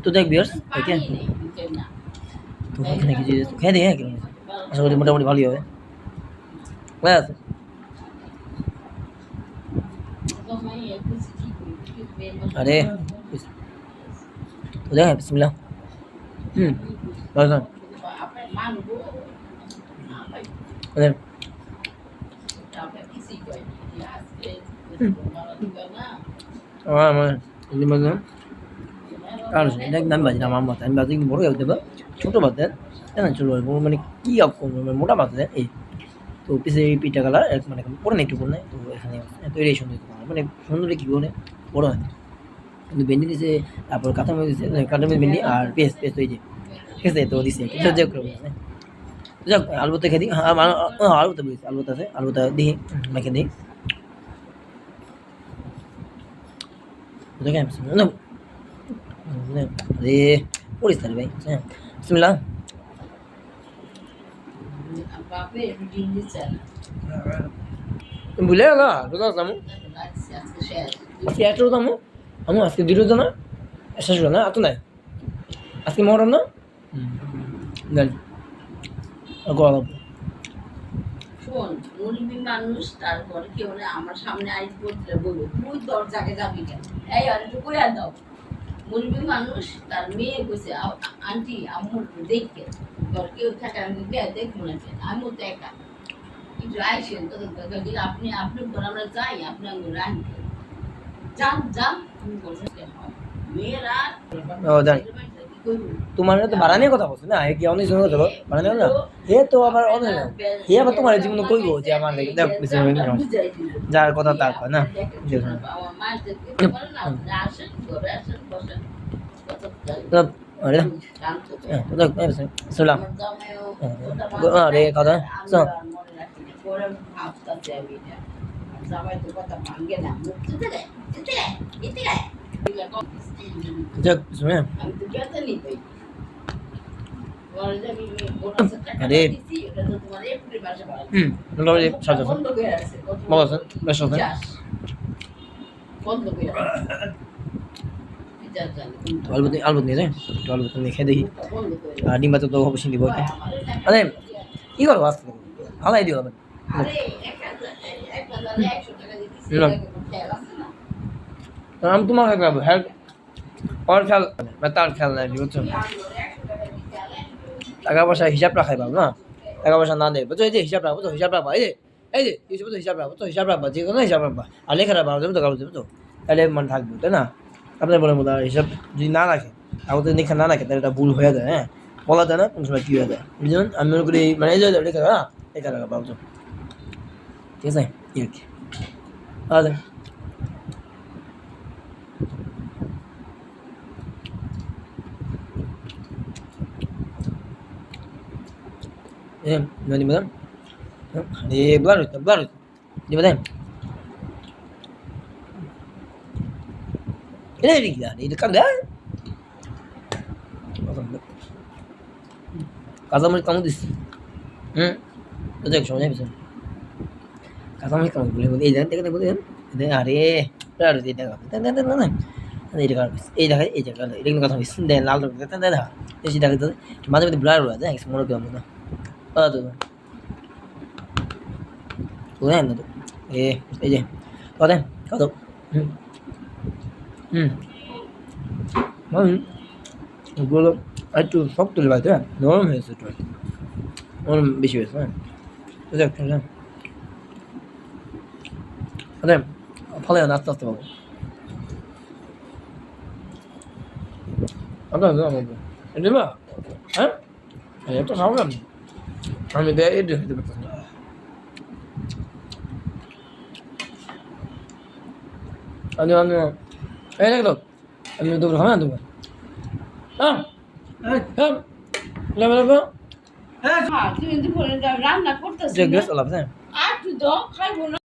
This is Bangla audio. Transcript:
তো দেখ বিয়ার্স ওকে তো এখানে কিছু খেয়ে দিই হ্যাঁ কেমন আশা করি মোটামুটি ভালোই হবে ঠিক আছে আরে তো দেখ বিসমিল্লাহ ভালো আরে আমার ini mana harus দেখ নাম বাজি আমার মত আমি বাজি কিন্তু বড় হয়ে দেবো ছোট বাজে না চলো মানে কি আপকো মোটা বাজে এই তো পিছে এই পিঠা কালার মানে পরে না একটু পরে তো এখানে তৈরি সুন্দর মানে সুন্দর কি বলে বড় হয় কিন্তু ভেন্ডি দিছে তারপর কাঁচামরিচ দিছে কাঁচামরিচ ভেন্ডি আর পেস্ট পেস্ট ওই যে ঠিক আছে তো দিছে কিছু যে করে যাক আলুতে খেয়ে দিই আলুতে বলিস আলুতে আছে আলুটা দিই মেখে দিই দেখেন না আরে পড়িস তাহলে ভাই হ্যাঁ বিসমিল্লাহ ভুলে গেল কোথাও যাবো আজকে একটা যাবো আমি আজকে দুটো জানা শেষ হলো না এত নাই আজকে মহরম না গাড়ি গরম শোন মুরগি মানুষ তারপরে কেউ না আমার সামনে আইস বলতে বলবো তুই দরজাকে যাবি কেন এই আর একটু করে দাও মুরগি মানুষ তার মেয়ে কইছে আন্টি আম্মুর দেখে তোর কেউ থাকে আমি দেখবো না আমিও তো একা একটু আইসেন তো আপনি আপনি আমরা যাই আপনি আমি রাখি যান যান তুমি বলছেন মেয়েরা ও দাঁড়ি তোমার তো ভাড়া নিয়ে কথা বলছো না কি অনেক সময় কথা ভাড়া নিয়ে না হে তো আবার অনেক হে আবার তোমার জীবনে কইবো যে আমার দেখ যার কথা তার কয় না আরে সালাম আরে কথা যাক শুনে আরে মোটামুটি সাজা বাবা বেশ আছে আলবত নিয়ে যায় একটু আলবত নিয়ে খেয়ে দেখি আর ডিম বাচ্চা তো অবশ্যই দিব আরে কি করবো আসতে হালাই দিও আমি তোমার খাবো হ্যাঁ ওর খেয়াল তার খেয়াল নাই বুঝছো টাকা পয়সা হিসাব রাখাই পাবো না টাকা পয়সা না দেয় বুঝছো এই যে হিসাব রাখবো তো হিসাব রাখবা এই যে হিসাব রাখবো তো হিসাব রাখবা যে কোনো হিসাব রাখবা আর লেখা রাখবা দেবো তো কাগজ দেবো তো তাহলে মানে থাকবো তাই না আপনার বলে মতো হিসাব যদি না রাখে কাগজে লেখা না রাখে তাহলে এটা ভুল হয়ে যায় হ্যাঁ বলা যায় না কোন সময় কী হয়ে যায় বুঝলেন আমি মনে করি মানে এই যে লেখা না লেখা রাখা পাবো ঠিক আছে এই আর কি আচ্ছা Di ba? Di baru, di ba? Ini gila, ini dekat dah. কাঁচামরিচ কামড় দিস তো দেখ সময় যাবে কাঁচামরিচ কামড় বলে এই জায়গা থেকে বলে আরে আর এই দেখা না এই দেখা এই জায়গা এটা কিন্তু কথা বলছি দেন লাল দেখা এসে দেখা মাঝে মাঝে ব্লার হয়ে যায় মনে করি আমরা তো না তো এই যে কত কত ওগুলো একটু শক্ত লাগছে নরম হয়েছে একটু নরম বেশি হয়েছে হ্যাঁ দেখ আরে ফলে আস্তে আস্তে পাবো এটা না হ্যাঁ এটা খাবো না আমি দেয় এটা খেতে পারতাম না আমি এই লাগলো আমি তো খাবো না তোমার রান্না করতেছি রান্না